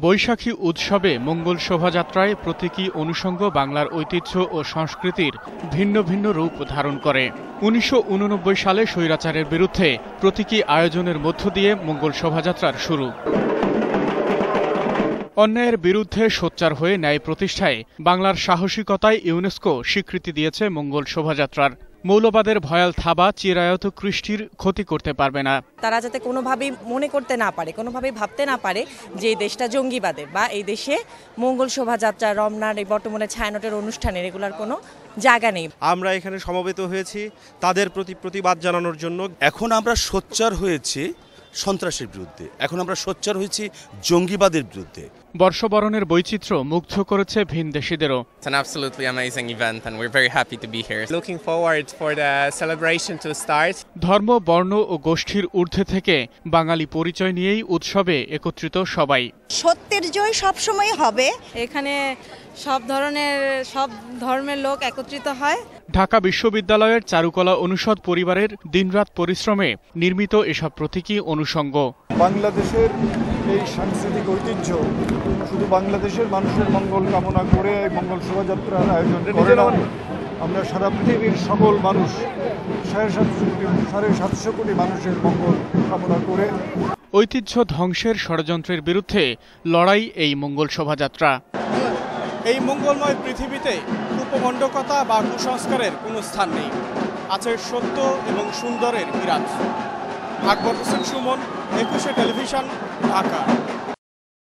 বৈশাখী উৎসবে মঙ্গল শোভাযাত্রায় প্রতীকী অনুষঙ্গ বাংলার ঐতিহ্য ও সংস্কৃতির ভিন্ন ভিন্ন রূপ ধারণ করে। ১৯৮৯ সালে স্বৈরাচারের বিরুদ্ধে প্রতীকী আয়োজনের মধ্য দিয়ে মঙ্গল শোভাযাত্রার শুরু। অন্যায়ের বিরুদ্ধে সোচ্চার হয়ে ন্যায় প্রতিষ্ঠায় বাংলার সাহসিকতায় ইউনেস্কো স্বীকৃতি দিয়েছে মঙ্গল শোভাযাত্রার। মৌলবাদের ভয়াল থাবা চিরায়ত কৃষ্টির ক্ষতি করতে পারবে না। তারা যাতে কোনোভাবেই মনে করতে না পারে, কোনোভাবেই ভাবতে না পারে যে এই দেশটা জঙ্গিবাদের বা এই দেশে মঙ্গল শোভাযাত্রা, রমনার এই বর্তমানে ছায়ানটের অনুষ্ঠানের এগুলার কোনো জায়গা নেই। আমরা এখানে সমবেত হয়েছি তাদের প্রতি প্রতিবাদ জানানোর জন্য। এখন আমরা সোচ্চার হয়েছি সন্ত্রাসের বিরুদ্ধে, এখন আমরা সোচ্চার হয়েছি জঙ্গিবাদের বিরুদ্ধে। বর্ষবরণের বৈচিত্র্য মুগ্ধ করেছে ভিনদেশীদেরও। It's an absolutely amazing event and we're very happy to be here. Looking forward for the celebration to start. ধর্ম, বর্ণ ও গোষ্ঠীর ঊর্ধ্বে থেকে বাঙালি পরিচয় নিয়েই উৎসবে একত্রিত সবাই। সত্যের জয় সবসময় হবে। এখানে সব ধর্মের লোক একত্রিত হয়। ঢাকা বিশ্ববিদ্যালয়ের চারুকলা অনুষদ পরিবারের দিনরাত পরিশ্রমে নির্মিত এসব প্রতীকী অনুষঙ্গ। বাংলাদেশের এই সাংস্কৃতিক ঐতিহ্য শুধু বাংলাদেশের মানুষের মঙ্গল কামনা করে এই মঙ্গল শোভাযাত্রার আয়োজন করে না, আমরা সারা পৃথিবীর সকল মানুষ 750 কোটি মানুষের মঙ্গল কামনা করে। ঐতিহ্য ধ্বংসের ষড়যন্ত্রের বিরুদ্ধে লড়াই এই মঙ্গল শোভাযাত্রা। এই মঙ্গলময় পৃথিবীতে কুপমণ্ডকতা বা কুসংস্কারের কোনো স্থান নেই, আছে সত্য এবং সুন্দরের বিরাজ। আকবর হোসেন সুমন, ২১শে টেলিভিশন, ঢাকা।